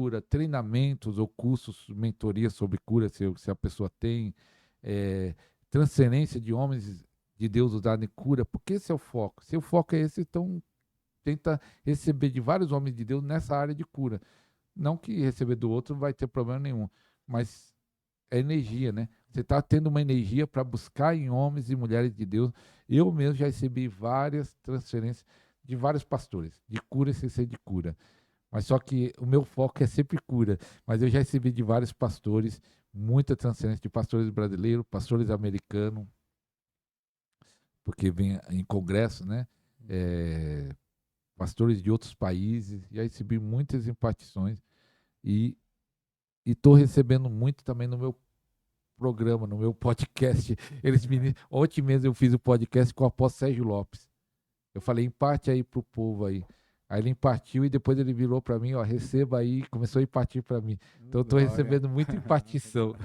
cura, treinamentos ou cursos, mentoria sobre cura, se a pessoa tem, eh, transferência de homens de Deus usado em cura, porque esse é o foco. Se o foco é esse, então tenta receber de vários homens de Deus nessa área de cura. Não que receber do outro não vai ter problema nenhum, mas é energia, né? Você está tendo uma energia para buscar em homens e mulheres de Deus. Eu mesmo já recebi várias transferências de vários pastores, de cura sem ser de cura. Mas só que o meu foco é sempre cura. Mas eu já recebi de vários pastores, muita transferência de pastores brasileiros, pastores americanos, porque vem em congresso, né? É, pastores de outros países. Já recebi muitas impartições e estou recebendo muito também no meu programa, no meu podcast. Ontem mesmo eu fiz o podcast com o apóstolo Sérgio Lopes. Eu falei, empate aí pro povo aí. Aí ele impartiu e depois ele virou para mim, ó, receba aí, começou a impartir para mim. Então eu tô Glória. recebendo muita impartição.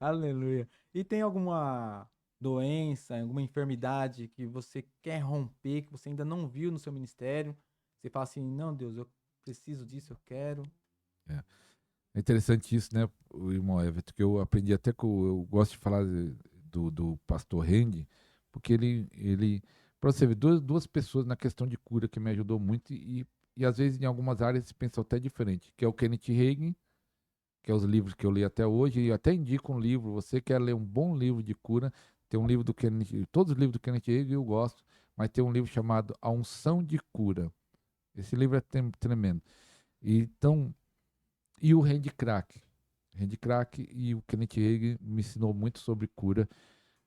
Aleluia. E tem alguma doença, alguma enfermidade que você quer romper, que você ainda não viu no seu ministério? Você fala assim, não, Deus, eu preciso disso, eu quero. É. É interessante isso, né, o irmão Everton, que eu aprendi até com, eu gosto de falar do pastor Randy, porque para você ver, duas pessoas na questão de cura que me ajudou muito e às vezes em algumas áreas se pensa até diferente, que é o Kenneth Hagin, que é os livros que eu li até hoje, e eu até indico um livro, você quer ler um bom livro de cura, tem um livro do Kenneth, todos os livros do Kenneth Hagin eu gosto, mas tem um livro chamado A Unção de Cura. Esse livro é tremendo. Então, e o Randy Crack. Randy Crack e o Kenneth Hagin me ensinou muito sobre cura.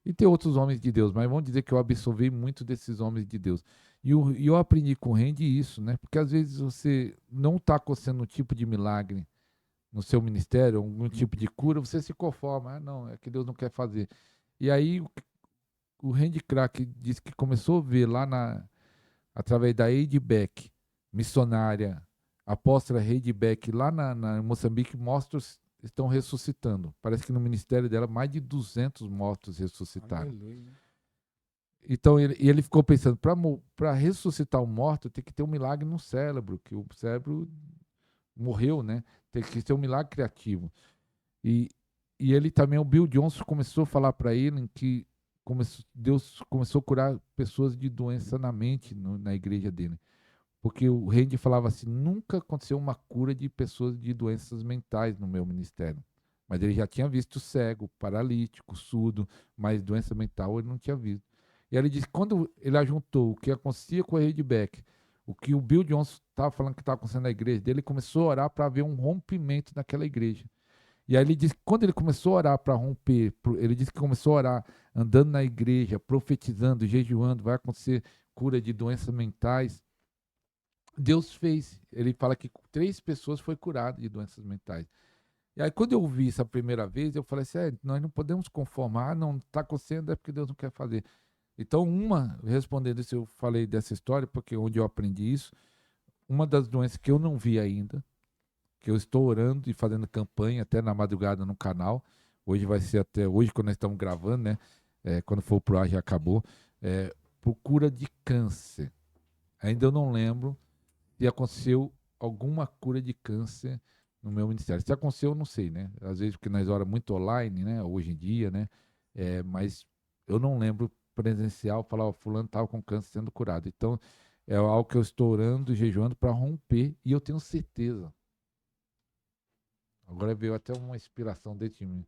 E tem outros homens de Deus, mas vamos dizer que eu absorvi muito desses homens de Deus. E eu aprendi com o Randy isso, né? Porque às vezes você não está acontecendo um tipo de milagre no seu ministério, algum tipo de cura, você se conforma. Ah, não, é que Deus não quer fazer. E aí o Randy Crack disse que começou a ver lá através da Heidi Beck, missionária, apóstola Heidi Beck, lá em Moçambique, mortos estão ressuscitando. Parece que no ministério dela, mais de 200 mortos ressuscitaram. Aleluia. Então, ele ficou pensando, para ressuscitar um morto, tem que ter um milagre no cérebro, que o cérebro morreu, né? Tem que ter um milagre criativo. E, e ele também, o Bill Johnson começou a falar para ele que Deus começou a curar pessoas de doença na mente na igreja dele. Porque o Randy falava assim, nunca aconteceu uma cura de pessoas de doenças mentais no meu ministério. Mas ele já tinha visto cego, paralítico, surdo, mas doença mental ele não tinha visto. E aí ele disse que quando ele ajuntou o que acontecia com a Randy Beck, o que o Bill Johnson estava falando que estava acontecendo na igreja dele, ele começou a orar para haver um rompimento naquela igreja. E aí ele disse que quando ele começou a orar para romper, ele disse que começou a orar andando na igreja, profetizando, jejuando, vai acontecer cura de doenças mentais. Deus fez. Ele fala que 3 pessoas foi curado de doenças mentais. E aí, quando eu ouvi isso a primeira vez, eu falei assim: nós não podemos conformar, não está acontecendo, é porque Deus não quer fazer. Então, respondendo isso, eu falei dessa história, porque onde eu aprendi isso, uma das doenças que eu não vi ainda, que eu estou orando e fazendo campanha até na madrugada no canal, hoje vai ser até hoje, quando nós estamos gravando, né? Quando for pro ar já acabou, por cura de câncer. Ainda eu não lembro se aconteceu alguma cura de câncer no meu ministério. Se aconteceu, eu não sei, né? Às vezes porque nós oramos muito online, né? Hoje em dia, né? Mas eu não lembro presencial falar, ó, fulano estava com câncer sendo curado. Então, é algo que eu estou orando e jejuando para romper e eu tenho certeza. Agora veio até uma inspiração dentro de mim.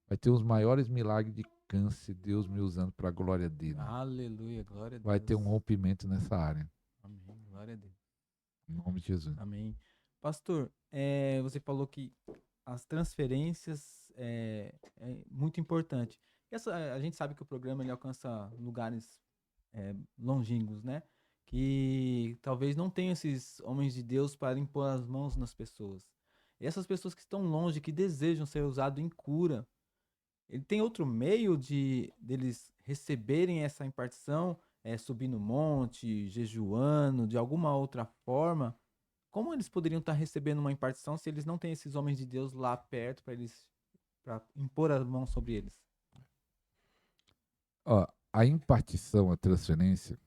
Vai ter os maiores milagres de câncer, Deus me usando para a glória dele. Aleluia, glória a Vai ter Deus. um rompimento nessa área. Amém, glória a Deus. Em nome de Jesus. Amém. Pastor, você falou que as transferências é muito importante. A gente sabe que o programa ele alcança lugares longínquos, né? Que talvez não tenham esses homens de Deus para impor as mãos nas pessoas. E essas pessoas que estão longe, que desejam ser usados em cura, ele tem outro meio de deles receberem essa impartição, subir no monte, jejuando, de alguma outra forma? Como eles poderiam estar recebendo uma impartição se eles não têm esses homens de Deus lá perto para impor a mão sobre eles? Ó, a impartição, a transferência,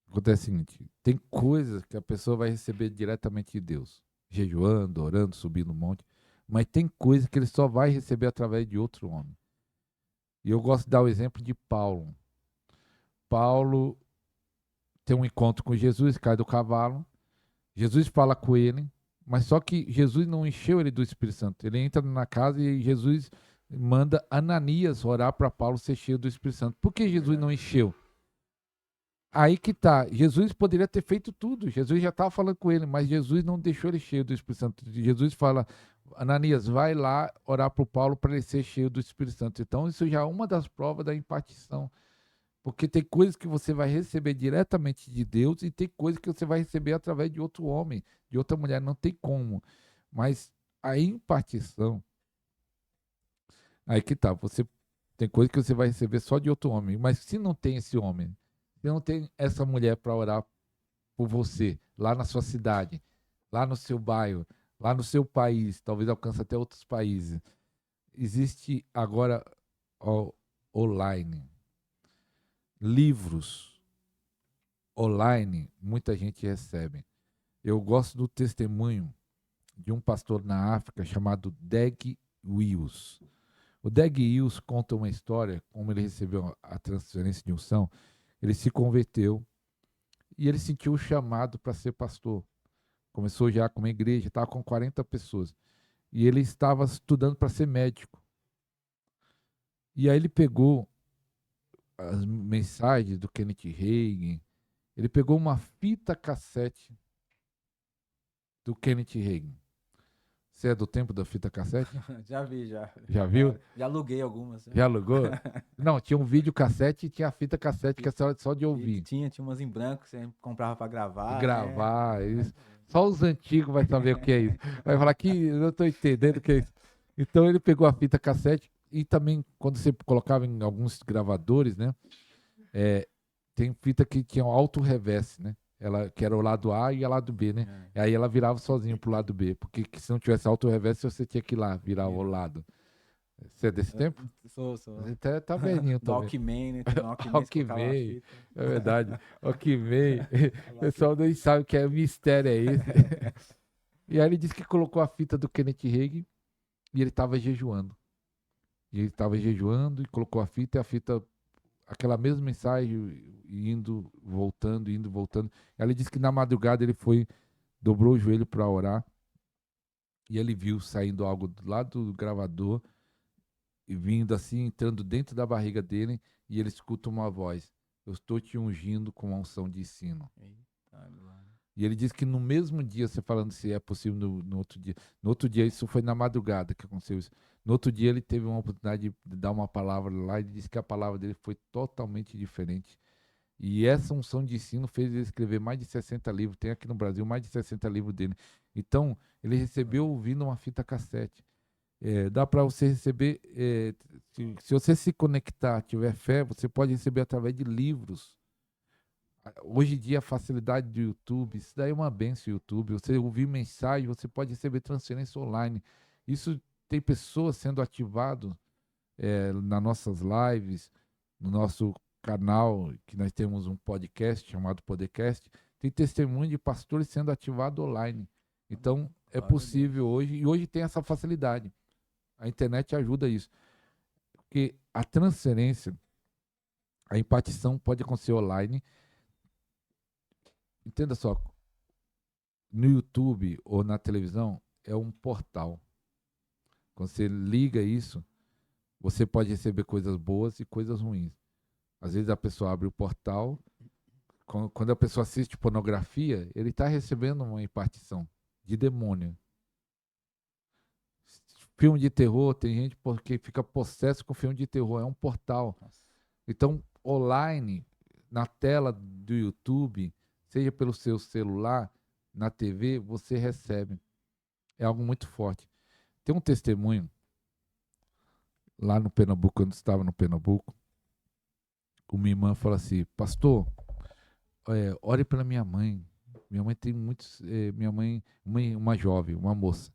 acontece o seguinte: tem coisas que a pessoa vai receber diretamente de Deus. jejuando, orando, subindo o monte. Mas tem coisa que ele só vai receber através de outro homem. E eu gosto de dar o exemplo de Paulo. Paulo tem um encontro com Jesus, cai do cavalo. Jesus fala com ele, mas só que Jesus não encheu ele do Espírito Santo. Ele entra na casa e Jesus manda Ananias orar para Paulo ser cheio do Espírito Santo. Por que Jesus não encheu? Aí que tá. Jesus poderia ter feito tudo. Jesus já estava falando com ele, mas Jesus não deixou ele cheio do Espírito Santo. Jesus fala, Ananias, vai lá orar para o Paulo para ele ser cheio do Espírito Santo. Então, isso já é uma das provas da impartição. Porque tem coisas que você vai receber diretamente de Deus e tem coisas que você vai receber através de outro homem, de outra mulher. Não tem como. Mas a impartição, aí que tá. Você tem coisas que você vai receber só de outro homem. Mas se não tem esse homem, se não tem essa mulher para orar por você, lá na sua cidade, lá no seu bairro, lá no seu país, talvez alcance até outros países. Existe agora online, livros online, muita gente recebe. Eu gosto do testemunho de um pastor na África chamado Dag Wills. O Dag Wills conta uma história, como ele recebeu a transferência de unção, ele se converteu e ele sentiu o chamado para ser pastor. Começou já com uma igreja, estava com 40 pessoas. E ele estava estudando para ser médico. E aí ele pegou as mensagens do Kenneth Hagin, ele pegou uma fita cassete do Kenneth Hagin. Você é do tempo da fita cassete? Já vi, já. Já viu? Já aluguei algumas. Já alugou? Não, tinha um vídeo cassete e tinha a fita cassete que é só de ouvir. Tinha umas em branco que você comprava pra gravar. Gravar, né? Isso. Só os antigos vai saber o que é isso. Vai falar que eu não estou entendendo o que é isso. Então ele pegou a fita cassete e também, quando você colocava em alguns gravadores, né? Tem fita que tinha um auto-reverse, né? Ela, que era o lado A e o lado B, né? E aí ela virava sozinho pro lado B, porque se não tivesse auto-reverse, você tinha que ir lá, virar o lado. Você é desse tempo? Sou. Você tá velhinho Do também. Walkman, né? Tem um Walkman, você colocava a Walkman, fita. é verdade. Walkman. O pessoal nem sabe o que é mistério é esse. E aí ele disse que colocou a fita do Kenneth Hagin e ele estava jejuando. E ele estava jejuando e colocou a fita, aquela mesma mensagem, indo, voltando. Aí ele disse que na madrugada ele dobrou o joelho para orar e ele viu saindo algo do lado do gravador e vindo assim, entrando dentro da barriga dele, e ele escuta uma voz: eu estou te ungindo com uma unção de ensino. Eita, glória. E ele diz que no mesmo dia, você falando se é possível no outro dia, isso foi na madrugada que aconteceu isso. No outro dia ele teve uma oportunidade de dar uma palavra lá e disse que a palavra dele foi totalmente diferente. E essa unção de ensino fez ele escrever mais de 60 livros. Tem aqui no Brasil mais de 60 livros dele. Então, ele recebeu ouvindo uma fita cassete. Dá para você receber, se você se conectar, tiver fé, você pode receber através de livros. Hoje em dia, a facilidade do YouTube, isso daí é uma benção, YouTube. Você ouvir mensagem, você pode receber transferência online. Isso tem pessoas sendo ativadas nas nossas lives, no nosso canal, que nós temos um podcast chamado Podcast. Tem testemunho de pastores sendo ativados online. Então, é possível hoje, e hoje tem essa facilidade. A internet ajuda isso. Porque a transferência, a impartição pode acontecer online. Entenda só, no YouTube ou na televisão é um portal. Quando você liga isso, você pode receber coisas boas e coisas ruins. Às vezes a pessoa abre o portal, quando a pessoa assiste pornografia, ele está recebendo uma impartição de demônio. Filme de terror, tem gente porque fica possesso com filme de terror, é um portal. Então, online, na tela do YouTube, seja pelo seu celular, na TV, você recebe. É algo muito forte. Tem um testemunho lá no Pernambuco, quando estava no Pernambuco, uma irmã falou assim: pastor, ore pela minha mãe. Minha mãe tem muitos. Minha mãe, uma jovem, uma moça.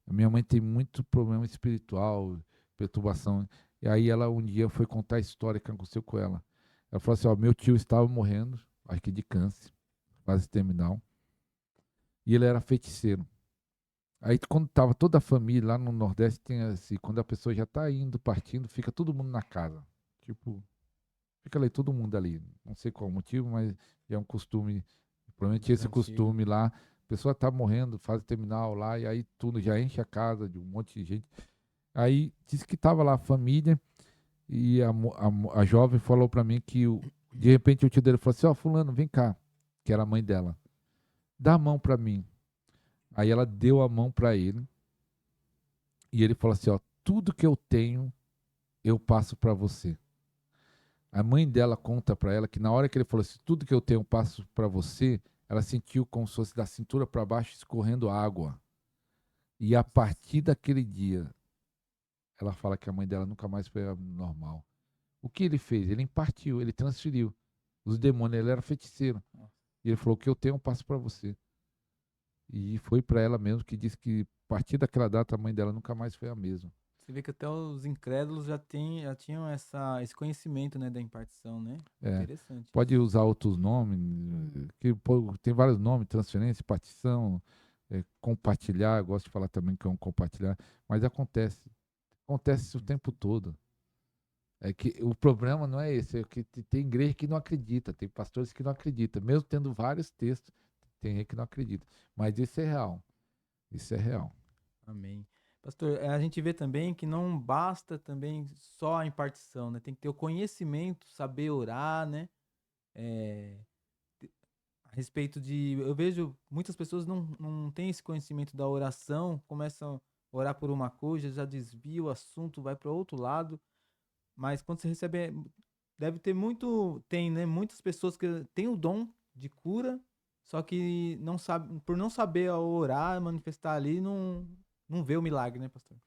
Minha mãe tem muito problema espiritual, perturbação. E aí ela um dia foi contar a história que aconteceu com ela. Ela falou assim: ó, meu tio estava morrendo, acho que de câncer, fase terminal. E ele era feiticeiro. Aí quando tava toda a família lá no Nordeste, tem assim, quando a pessoa já tá indo, partindo, fica todo mundo na casa. Tipo, fica ali todo mundo ali. Não sei qual o motivo, mas é um costume, provavelmente esse Antigo. costume lá. A pessoa tá morrendo, faz terminal lá, e aí tudo já enche a casa de um monte de gente. Aí disse que tava lá a família, e a jovem falou pra mim que de repente o tio dele falou assim: ó, fulano, vem cá, que era a mãe dela, dá a mão pra mim. Aí ela deu a mão pra ele, e ele falou assim: ó, tudo que eu tenho, eu passo pra você. A mãe dela conta pra ela que na hora que ele falou assim, tudo que eu tenho, eu passo pra você, ela sentiu como se fosse da cintura pra baixo escorrendo água. E a partir daquele dia, ela fala que a mãe dela nunca mais foi normal. O que ele fez? Ele impartiu, ele transferiu. Os demônios, ele era feiticeiro. E ele falou: o que eu tenho, eu passo pra você. E foi pra ela mesmo que disse que a partir daquela data a mãe dela nunca mais foi a mesma. Você vê que até os incrédulos já tinham esse conhecimento, né, da impartição, né? É, Interessante pode isso. usar outros nomes, que tem vários nomes, transferência, partição, compartilhar, eu gosto de falar também que é um compartilhar, mas acontece isso o tempo todo. É que o problema não é esse, é que tem igreja que não acredita, tem pastores que não acreditam, mesmo tendo vários textos, tem gente que não acredita. Mas isso é real, isso é real. Amém. Pastor, a gente vê também que não basta também só a impartição, né? Tem que ter o conhecimento, saber orar, né? É, a respeito de. Eu vejo muitas pessoas não têm esse conhecimento da oração, começam a orar por uma coisa, já desvia o assunto, vai para outro lado. Mas quando você recebe. Deve ter muito. Tem, né? Muitas pessoas que têm o dom de cura, só que não sabe, por não saber orar, manifestar ali, não vê o milagre, né, pastor?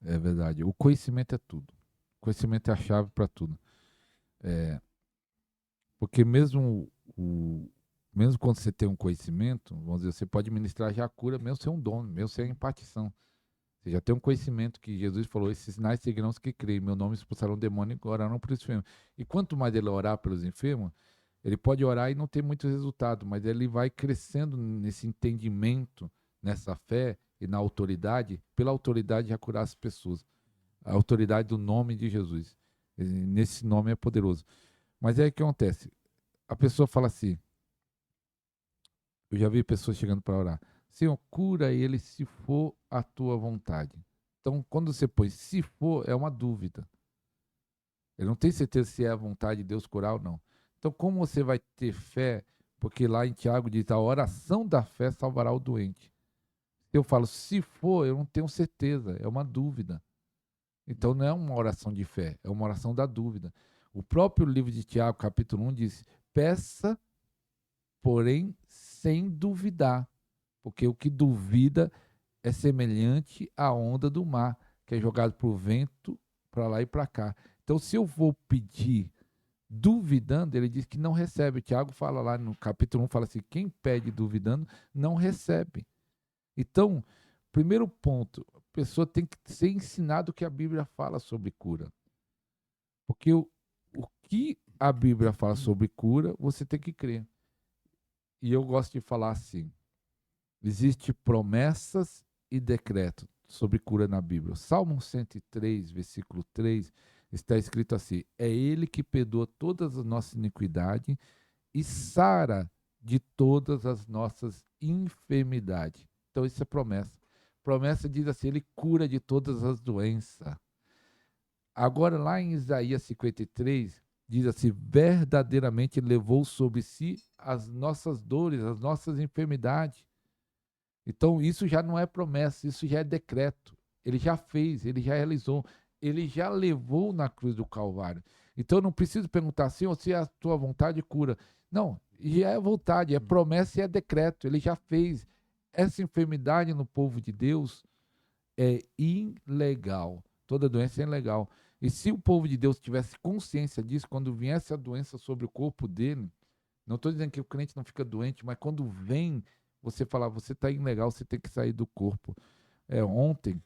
É verdade. O conhecimento é tudo. O conhecimento é a chave para tudo. É, porque mesmo quando você tem um conhecimento, vamos dizer, você pode ministrar já a cura, mesmo sem um dom, mesmo sem a impartição. Você já tem um conhecimento que Jesus falou: esses sinais seguirão os que creem. Meu nome expulsarão demônio e orarão por enfermos. E quanto mais ele orar pelos enfermos, ele pode orar e não ter muito resultado, mas ele vai crescendo nesse entendimento, nessa fé e na autoridade, pela autoridade de curar as pessoas. A autoridade do nome de Jesus. E nesse nome é poderoso. Mas é o que acontece. A pessoa fala assim, eu já vi pessoas chegando para orar: Senhor, cura ele se for a tua vontade. Então, quando você põe se for, é uma dúvida. Ele não tem certeza se é a vontade de Deus curar ou não. Então, como você vai ter fé? Porque lá em Tiago diz: a oração da fé salvará o doente. Eu falo, se for, eu não tenho certeza, é uma dúvida. Então, não é uma oração de fé, é uma oração da dúvida. O próprio livro de Tiago, capítulo 1, diz: peça, porém, sem duvidar. Porque o que duvida é semelhante à onda do mar, que é jogado por vento para lá e para cá. Então, se eu vou pedir duvidando, ele diz que não recebe. O Tiago fala lá no capítulo 1, fala assim: quem pede duvidando, não recebe. Então, primeiro ponto, a pessoa tem que ser ensinada o que a Bíblia fala sobre cura. Porque o que a Bíblia fala sobre cura, você tem que crer. E eu gosto de falar assim: existe promessas e decreto sobre cura na Bíblia. Salmo 103, versículo 3, está escrito assim: é ele que perdoa todas as nossas iniquidades e sara de todas as nossas enfermidades. Então, isso é promessa. Promessa diz assim: ele cura de todas as doenças. Agora, lá em Isaías 53, diz assim: verdadeiramente levou sobre si as nossas dores, as nossas enfermidades. Então, isso já não é promessa, isso já é decreto. Ele já fez, ele já realizou, ele já levou na cruz do Calvário. Então, eu não preciso perguntar assim, ou se é a tua vontade cura. Não, já é vontade, é promessa e é decreto. Ele já fez. Essa enfermidade no povo de Deus é ilegal. Toda doença é ilegal. E se o povo de Deus tivesse consciência disso, quando viesse a doença sobre o corpo dele, não estou dizendo que o crente não fica doente, mas quando vem, você falar: você está ilegal, você tem que sair do corpo. Ontem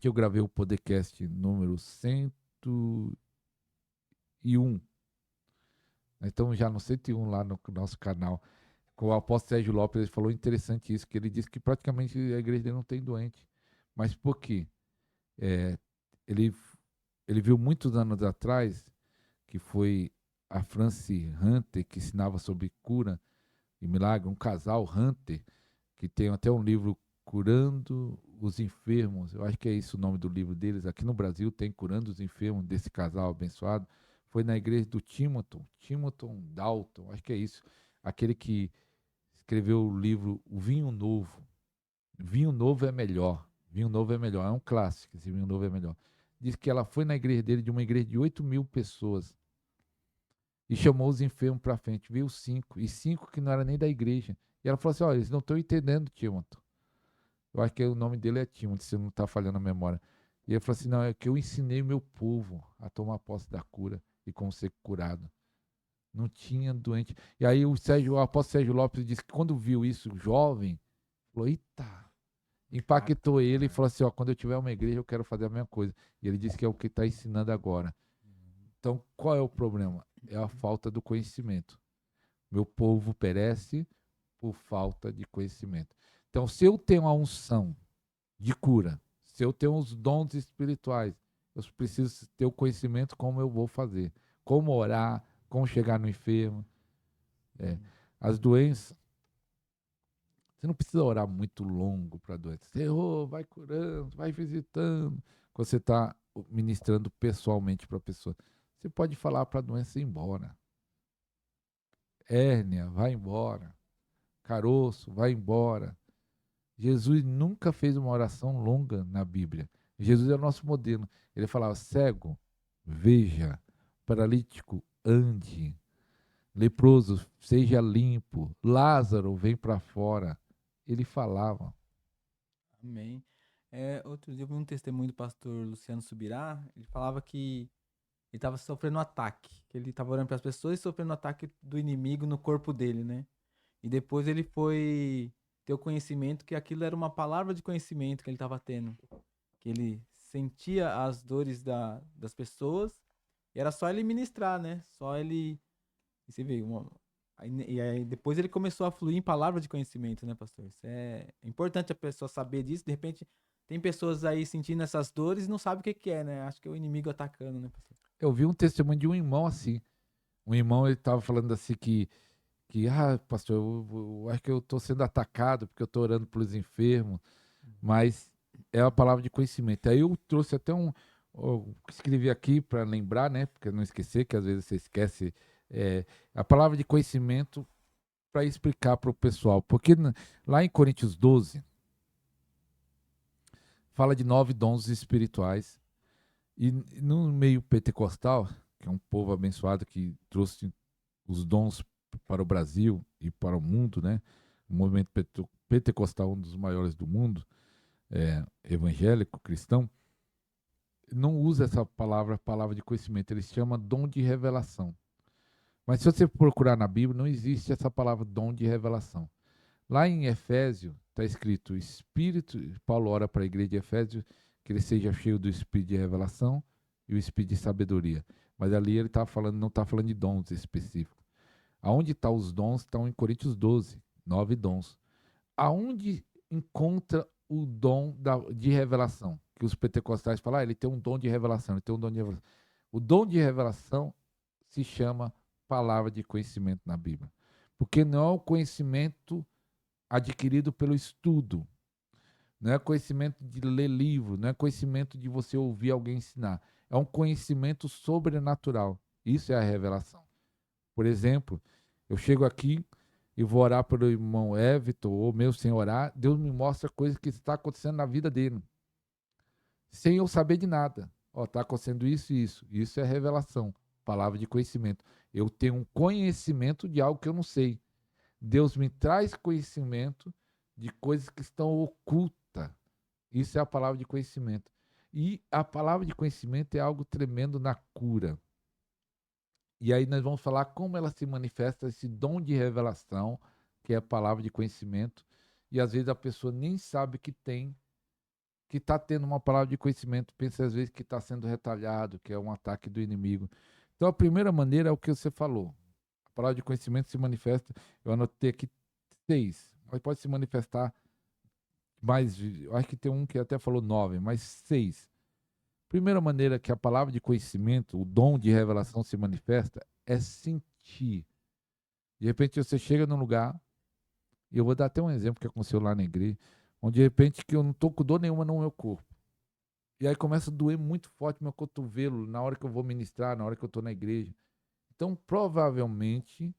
eu gravei o podcast número 101. Então já no 101 lá no nosso canal. o apóstolo Sérgio Lopes ele falou interessante isso, que ele disse que praticamente a igreja dele não tem doente. Mas por quê? É, ele, ele viu muitos anos atrás que foi a Franci Hunter que ensinava sobre cura e milagre, um casal Hunter, que tem até um livro Curando os Enfermos, eu acho que é isso o nome do livro deles, aqui no Brasil tem Curando os Enfermos, desse casal abençoado, foi na igreja do Timothy Dalton, acho que é isso, aquele que escreveu o livro O Vinho Novo. Vinho Novo é melhor, Vinho Novo é melhor, é um clássico, esse Vinho Novo é melhor. Diz que ela foi na igreja dele, de uma igreja de 8.000 pessoas, e chamou os enfermos para frente, veio 5, e 5 que não era nem da igreja. E ela falou assim, olha, eles não estão entendendo, Timothy. Eu acho que o nome dele é Timothy, se não está falhando a memória. E ele falou assim, não, é que eu ensinei meu povo a tomar posse da cura e como ser curado. Não tinha doente. E aí o apóstolo Sérgio Lopes disse que quando viu isso, jovem, falou, eita, impactou ele e falou assim, ó, quando eu tiver uma igreja eu quero fazer a mesma coisa. E ele disse que é o que está ensinando agora. Então, qual é o problema? É a falta do conhecimento. Meu povo perece por falta de conhecimento. Então, se eu tenho a unção de cura, se eu tenho os dons espirituais, eu preciso ter o conhecimento como eu vou fazer, como orar, como chegar no enfermo. As doenças, você não precisa orar muito longo para a doença. Você vai curando, vai visitando. Quando você está ministrando pessoalmente para a pessoa, você pode falar para a doença ir embora. Hérnia, vai embora. Caroço, vai embora. Jesus nunca fez uma oração longa na Bíblia. Jesus é o nosso modelo. Ele falava: cego, veja, paralítico, ande, leproso, seja limpo, Lázaro, vem para fora. Ele falava. Amém. Outro dia eu vi um testemunho do pastor Luciano Subirá. Ele falava que ele estava sofrendo um ataque, que ele estava orando para as pessoas e sofrendo um ataque do inimigo no corpo dele, né? E depois ele foi ter o conhecimento que aquilo era uma palavra de conhecimento que ele estava tendo, que ele sentia as dores das pessoas e era só ele ministrar, né? Só ele. E você vê, aí depois ele começou a fluir em palavra de conhecimento, né, pastor? Isso é importante a pessoa saber disso. De repente, tem pessoas aí sentindo essas dores e não sabe o que que é, né? Acho que é o inimigo atacando, né, pastor? Eu vi um testemunho de um irmão assim. Um irmão, ele estava falando assim pastor, eu acho que eu estou sendo atacado porque eu estou orando pelos enfermos, mas é a palavra de conhecimento. Aí eu trouxe até escrevi aqui para lembrar, né, porque não esquecer, que às vezes você esquece, a palavra de conhecimento para explicar para o pessoal, porque lá em Coríntios 12, fala de 9 dons espirituais, e no meio pentecostal, que é um povo abençoado que trouxe os dons para o Brasil e para o mundo, né? O movimento pentecostal, um dos maiores do mundo, evangélico, cristão, não usa essa palavra de conhecimento, ele chama dom de revelação. Mas se você procurar na Bíblia, não existe essa palavra dom de revelação. Lá em Efésio, está escrito Espírito, Paulo ora para a igreja de Efésio, que ele seja cheio do Espírito de revelação e o Espírito de sabedoria. Mas ali ele não está falando de dons específicos. Aonde estão os dons? Estão em Coríntios 12, 9 dons. Aonde encontra o dom de revelação? Que os pentecostais falam, ele tem um dom de revelação, ele tem um dom de revelação. O dom de revelação se chama palavra de conhecimento na Bíblia. Porque não é o conhecimento adquirido pelo estudo, não é conhecimento de ler livro, não é conhecimento de você ouvir alguém ensinar. É um conhecimento sobrenatural. Isso é a revelação. Por exemplo, eu chego aqui e vou orar pelo irmão Everton, ou meu sem orar, Deus me mostra coisas que está acontecendo na vida dele, sem eu saber de nada. Está acontecendo isso e isso. Isso é revelação, palavra de conhecimento. Eu tenho um conhecimento de algo que eu não sei. Deus me traz conhecimento de coisas que estão ocultas. Isso é a palavra de conhecimento. E a palavra de conhecimento é algo tremendo na cura. E aí nós vamos falar como ela se manifesta, esse dom de revelação, que é a palavra de conhecimento, e às vezes a pessoa nem sabe que tem, que está tendo uma palavra de conhecimento, pensa às vezes que está sendo retalhado, que é um ataque do inimigo. Então a primeira maneira é o que você falou. A palavra de conhecimento se manifesta, eu anotei aqui 6. Mas pode se manifestar mais. Eu acho que tem um que até falou 9, mas 6. Primeira maneira que a palavra de conhecimento, o dom de revelação se manifesta é sentir. De repente você chega num lugar, e eu vou dar até um exemplo que aconteceu lá na igreja, onde de repente que eu não estou com dor nenhuma no meu corpo. E aí começa a doer muito forte meu cotovelo na hora que eu vou ministrar, na hora que eu estou na igreja. Então, provavelmente,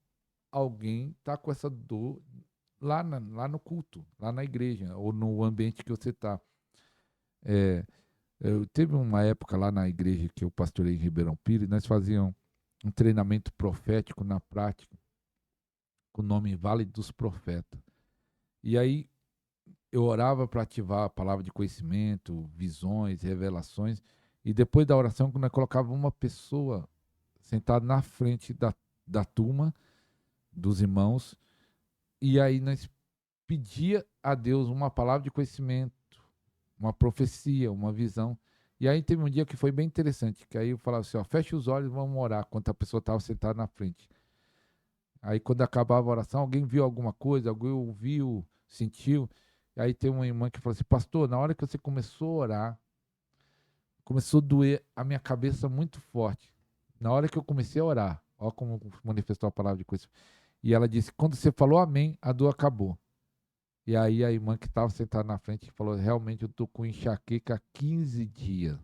alguém está com essa dor lá no culto, lá na igreja, ou no ambiente que você está. Teve uma época lá na igreja que eu pastorei em Ribeirão Pires, nós fazíamos um treinamento profético na prática, com o nome Vale dos Profetas. E aí eu orava para ativar a palavra de conhecimento, visões, revelações, e depois da oração, nós colocava uma pessoa sentada na frente da turma, dos irmãos, e aí nós pedia a Deus uma palavra de conhecimento, uma profecia, uma visão. E aí teve um dia que foi bem interessante, que aí eu falava assim, ó, fecha os olhos e vamos orar, quando a pessoa estava sentada na frente. Aí quando acabava a oração, alguém viu alguma coisa, alguém ouviu, sentiu. E aí tem uma irmã que falou assim, pastor, na hora que você começou a orar, começou a doer a minha cabeça muito forte. Na hora que eu comecei a orar, ó como manifestou a palavra de conhecimento. E ela disse, quando você falou amém, a dor acabou. E aí a irmã que estava sentada na frente falou, realmente eu estou com enxaqueca há 15 dias.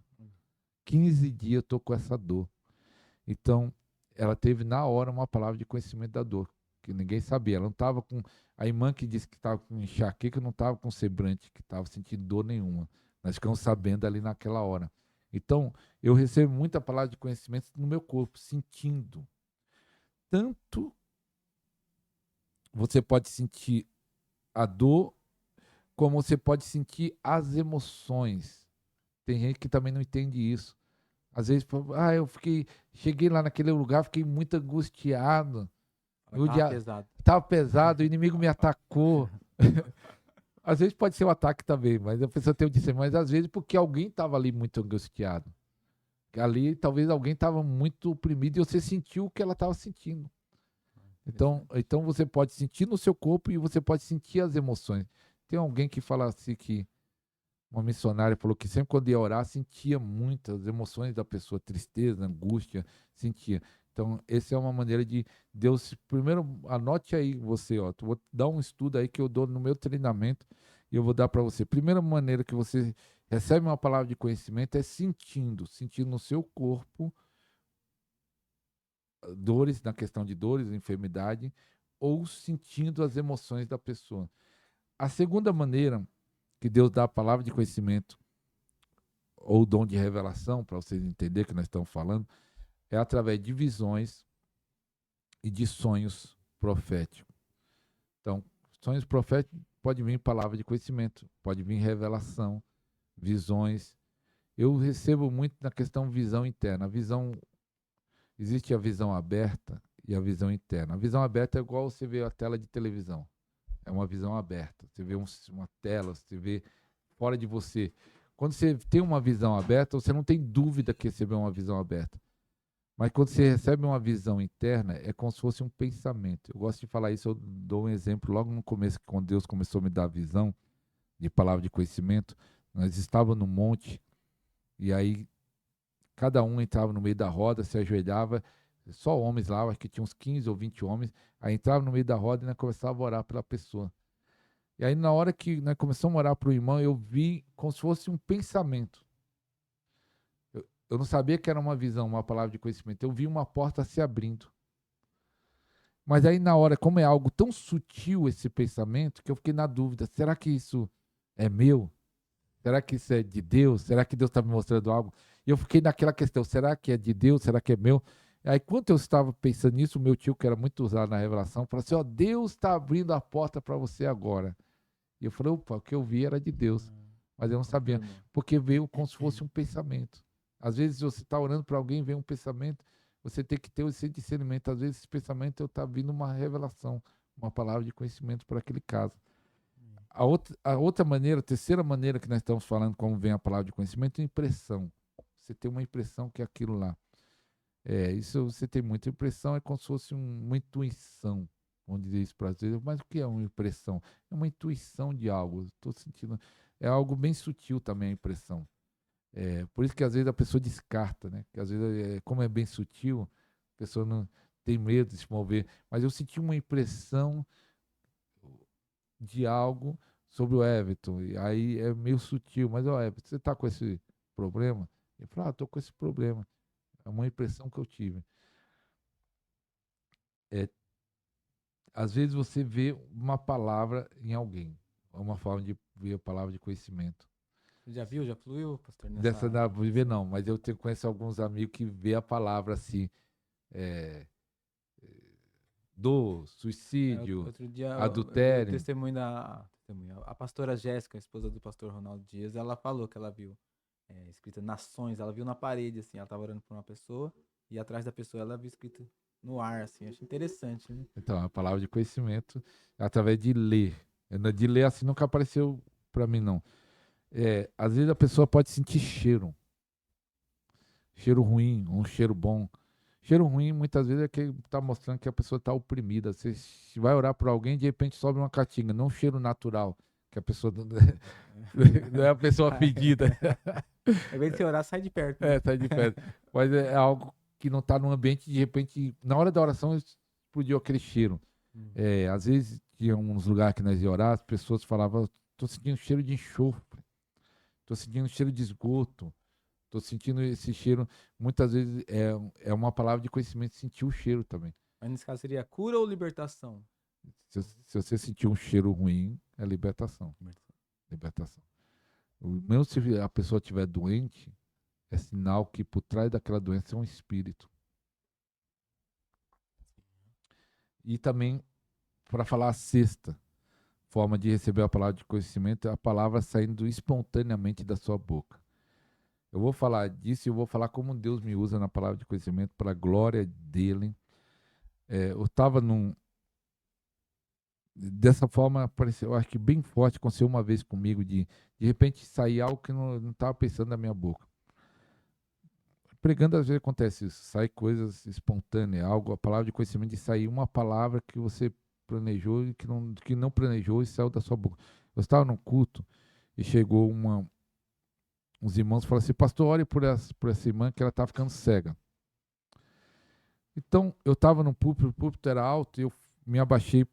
15 dias eu estou com essa dor. Então, ela teve na hora uma palavra de conhecimento da dor, que ninguém sabia. Ela não estava com... A irmã que disse que estava com enxaqueca não estava com semblante, que estava sentindo dor nenhuma. Nós ficamos sabendo ali naquela hora. Então, eu recebo muita palavra de conhecimento no meu corpo, sentindo. Tanto você pode sentir a dor, como você pode sentir as emoções. Tem gente que também não entende isso. Às vezes, cheguei lá naquele lugar, fiquei muito angustiado. Tava pesado, o inimigo me atacou. Às vezes pode ser um ataque também, mas a pessoa tem o discernimento, mas às vezes porque alguém estava ali muito angustiado. Ali, talvez alguém estava muito oprimido e você sentiu o que ela estava sentindo. Então você pode sentir no seu corpo e você pode sentir as emoções. Tem alguém que fala assim que uma missionária falou que sempre quando ia orar sentia muitas emoções da pessoa, tristeza, angústia, sentia. Então, essa é uma maneira de Deus. Primeiro, anote aí você, ó. Vou dar um estudo aí que eu dou no meu treinamento e eu vou dar para você. Primeira maneira que você recebe uma palavra de conhecimento é sentindo no seu corpo dores, na questão de dores, enfermidade, ou sentindo as emoções da pessoa. A segunda maneira que Deus dá a palavra de conhecimento ou dom de revelação, para vocês entenderem o que nós estamos falando, é através de visões e de sonhos proféticos. Então, sonhos proféticos pode vir palavra de conhecimento, pode vir revelação, visões. Eu recebo muito na questão visão interna. Existe a visão aberta e a visão interna. A visão aberta é igual você vê a tela de televisão. É uma visão aberta. Você vê uma tela, você vê fora de você. Quando você tem uma visão aberta, você não tem dúvida que recebeu uma visão aberta. Mas quando você recebe uma visão interna, é como se fosse um pensamento. Eu gosto de falar isso, eu dou um exemplo logo no começo, quando Deus começou a me dar a visão de palavra de conhecimento. Nós estávamos no monte, e aí cada um entrava no meio da roda, se ajoelhava, só homens lá, acho que tinha uns 15 ou 20 homens, aí entrava no meio da roda e nós começávamos a orar pela pessoa. E aí na hora que nós começamos a orar para o irmão, eu vi como se fosse um pensamento. Eu não sabia que era uma visão, uma palavra de conhecimento. Eu vi uma porta se abrindo. Mas aí na hora, como é algo tão sutil esse pensamento, que eu fiquei na dúvida, será que isso é meu? Será que isso é de Deus? Será que Deus está me mostrando algo? E eu fiquei naquela questão, será que é de Deus? Será que é meu? Aí quando eu estava pensando nisso, o meu tio, que era muito usado na revelação, falou assim, ó, Deus está abrindo a porta para você agora. E eu falei, opa, o que eu vi era de Deus. Mas eu não sabia, porque veio como se fosse um pensamento. Às vezes você está orando para alguém, vem um pensamento, você tem que ter esse discernimento. Às vezes esse pensamento está vindo uma revelação, uma palavra de conhecimento para aquele caso. A outra maneira, a terceira maneira que nós estamos falando, como vem a palavra de conhecimento, é impressão. Você tem uma impressão que é aquilo lá. Isso você tem muita impressão, é como se fosse uma intuição. vamos dizer isso para vocês, mas o que é uma impressão? É uma intuição de algo. Estou sentindo. É algo bem sutil também a impressão. Por isso que às vezes a pessoa descarta, né? Que às vezes, como é bem sutil, a pessoa não tem medo de se mover. Mas eu senti uma impressão de algo sobre o Everton. E aí é meio sutil, mas ó, Everton, você está com esse problema? Ele falou, estou com esse problema. É uma impressão que eu tive. É, às vezes você vê uma palavra em alguém, é uma forma de ver a palavra de conhecimento. Você já viu, já fluiu, pastor, Dessa nessa... da viver não, mas eu conheço alguns amigos que vê a palavra assim, é, dor, suicídio, Outro dia eu vi o adultério. testemunho a pastora Jéssica, a esposa do pastor Ronaldo Dias, ela falou que ela viu escrita nações, ela viu na parede, assim, ela tava orando por uma pessoa e atrás da pessoa ela viu escrito no ar, assim, achei interessante, né? Então, a palavra de conhecimento através de ler. De ler assim nunca apareceu para mim, não. Às vezes a pessoa pode sentir cheiro. Cheiro ruim, um cheiro bom. Cheiro ruim, muitas vezes, é que está mostrando que a pessoa está oprimida. Você vai orar por alguém, de repente sobe uma caatinga, não um cheiro natural, que a pessoa não é a pessoa pedida. Ao invés de você orar, sai de perto, né? Sai de perto. Mas é algo que não está no ambiente, de repente, na hora da oração explodiu aquele cheiro. Às vezes, tinha uns lugares que nós ia orar, as pessoas falavam, estou sentindo cheiro de enxofre, estou sentindo cheiro de esgoto. Estou sentindo esse cheiro. Muitas vezes é uma palavra de conhecimento, sentir o cheiro também. Mas nesse caso seria cura ou libertação? Se você sentir um cheiro ruim, é libertação. Libertação. Mesmo se a pessoa estiver doente, é sinal que por trás daquela doença é um espírito. E também, para falar a sexta forma de receber a palavra de conhecimento, é a palavra saindo espontaneamente da sua boca. Eu vou falar disso e eu vou falar como Deus me usa na palavra de conhecimento para a glória dele. Eu estava dessa forma, apareceu, eu acho que bem forte, aconteceu uma vez comigo, de repente sair algo que não estava pensando na minha boca. Pregando, às vezes acontece isso, sai coisas espontâneas, algo, a palavra de conhecimento, de sair uma palavra que você planejou e que não planejou e saiu da sua boca. Eu estava num culto e chegou uns irmãos e falaram assim, pastor, ore por essa irmã que ela está ficando cega. Então, eu estava no púlpito, o púlpito era alto, e eu me abaixei,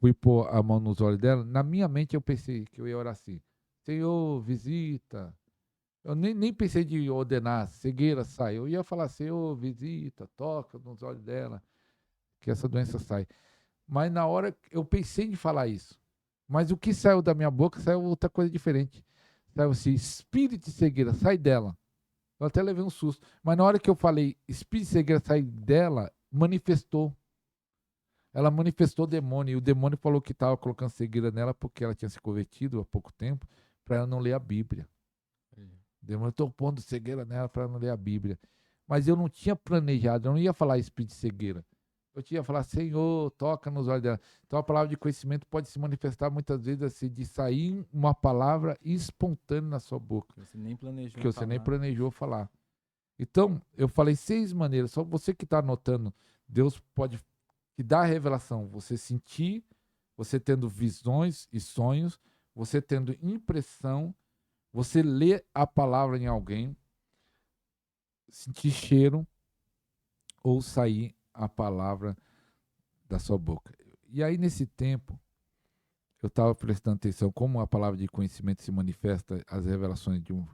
fui pôr a mão nos olhos dela. Na minha mente eu pensei que eu ia orar assim, Senhor, visita. Eu nem pensei de ordenar, cegueira sai. Eu ia falar, Senhor, visita, toca nos olhos dela, que essa doença sai. Mas na hora eu pensei em falar isso. Mas o que saiu da minha boca saiu outra coisa diferente. Saiu assim, espírito de cegueira, sai dela. Eu até levei um susto. Mas na hora que eu falei, espírito de cegueira, sai dela, manifestou. Ela manifestou o demônio. E o demônio falou que estava colocando cegueira nela porque ela tinha se convertido há pouco tempo para ela não ler a Bíblia. O demônio estou pondo cegueira nela para ela não ler a Bíblia. Mas eu não tinha planejado, eu não ia falar espírito de cegueira. Eu tinha falar, Senhor, toca nos olhos dela. Então a palavra de conhecimento pode se manifestar muitas vezes assim, de sair uma palavra espontânea na sua boca. Que você nem planejou Que você nem planejou falar. Então, eu falei 6 maneiras. Só você que está anotando, Deus pode te dar a revelação. Você sentir, você tendo visões e sonhos, você tendo impressão, você ler a palavra em alguém, sentir cheiro ou sair a palavra da sua boca. E aí, nesse tempo, eu estava prestando atenção como a palavra de conhecimento se manifesta, as revelações de uma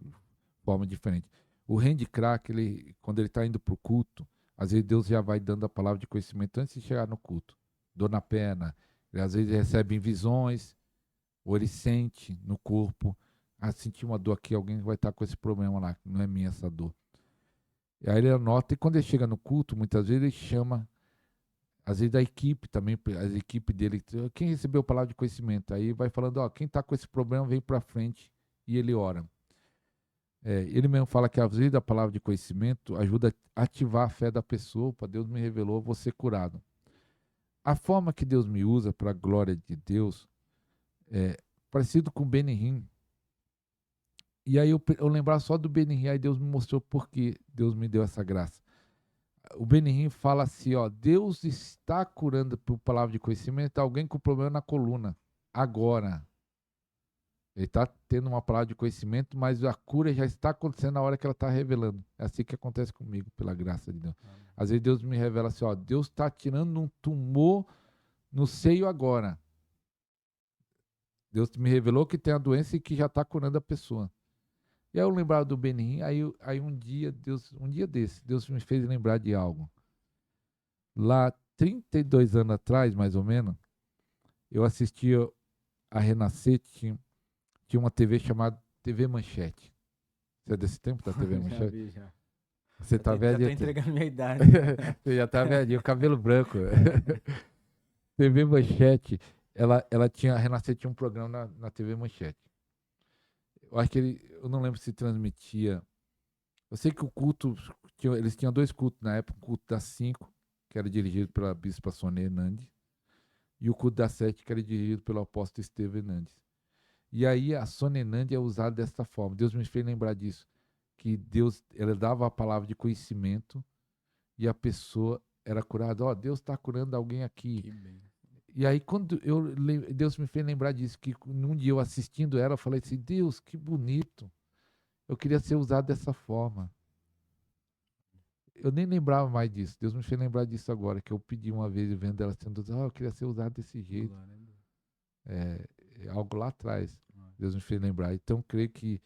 forma diferente. O Randy Crack, quando ele está indo para o culto, às vezes Deus já vai dando a palavra de conhecimento antes de chegar no culto. Dor na perna, ele às vezes recebe visões, ou ele sente no corpo, senti uma dor aqui, alguém vai estar com esse problema lá, não é minha essa dor. E aí ele anota, e quando ele chega no culto, muitas vezes ele chama, às vezes da equipe também, as equipes dele, quem recebeu a palavra de conhecimento, aí vai falando, ó, quem está com esse problema vem para frente e ele ora. Ele mesmo fala que às vezes a palavra de conhecimento ajuda a ativar a fé da pessoa, para Deus me revelou, vou ser curado. A forma que Deus me usa para a glória de Deus é parecido com o Benihim. E aí eu lembrar só do Benihim, aí Deus me mostrou por que Deus me deu essa graça. o Benihim fala assim, ó, Deus está curando por palavra de conhecimento alguém com problema na coluna, agora. Ele está tendo uma palavra de conhecimento, mas a cura já está acontecendo na hora que ela está revelando. É assim que acontece comigo, pela graça de Deus. Às vezes Deus me revela assim, ó, Deus está tirando um tumor no seio agora. Deus me revelou que tem a doença e que já está curando a pessoa. E aí eu lembrava do Benihim, aí um dia desse, Deus me fez lembrar de algo. Lá, 32 anos atrás, mais ou menos, eu assistia a Renascer, tinha uma TV chamada TV Manchete. Você é desse tempo da TV Já Manchete? vi, já. Você tá Já velho? tô entregando minha idade. Você já tá velhinho, cabelo branco. TV Manchete, ela tinha, a Renascer tinha um programa na TV Manchete. Eu acho que eu não lembro se transmitia. Eu sei que o culto, eles tinham 2 cultos na época, o culto das 5, que era dirigido pela Bispa Sônia Hernandes, e o culto das 7, que era dirigido pelo apóstolo Estevão Hernandes. E aí a Sônia Hernandes é usada desta forma. Deus me fez lembrar disso, que Deus, ela dava a palavra de conhecimento e a pessoa era curada. Ó, Deus está curando alguém aqui. Que bem. E aí quando Deus me fez lembrar disso, que num dia eu assistindo ela, eu falei assim, Deus, que bonito. Eu queria ser usado dessa forma. Eu nem lembrava mais disso. Deus me fez lembrar disso agora, que eu pedi uma vez vendo ela sendo usada, eu queria ser usado desse jeito. É algo lá atrás. Deus me fez lembrar. Então, creio que,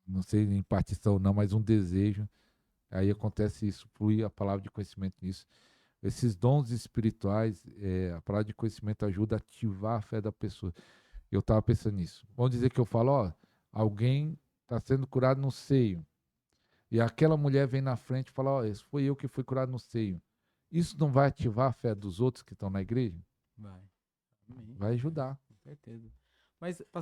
não sei em partição ou não, mas um desejo. Aí acontece isso, flui a palavra de conhecimento nisso. Esses dons espirituais, a palavra de conhecimento ajuda a ativar a fé da pessoa. Eu estava pensando nisso. Vamos dizer que eu falo, ó, alguém está sendo curado no seio. E aquela mulher vem na frente e fala, ó, esse foi eu que fui curado no seio. Isso não vai ativar a fé dos outros que estão na igreja? Vai. Amém. Vai ajudar. Com certeza. Mas, pastor,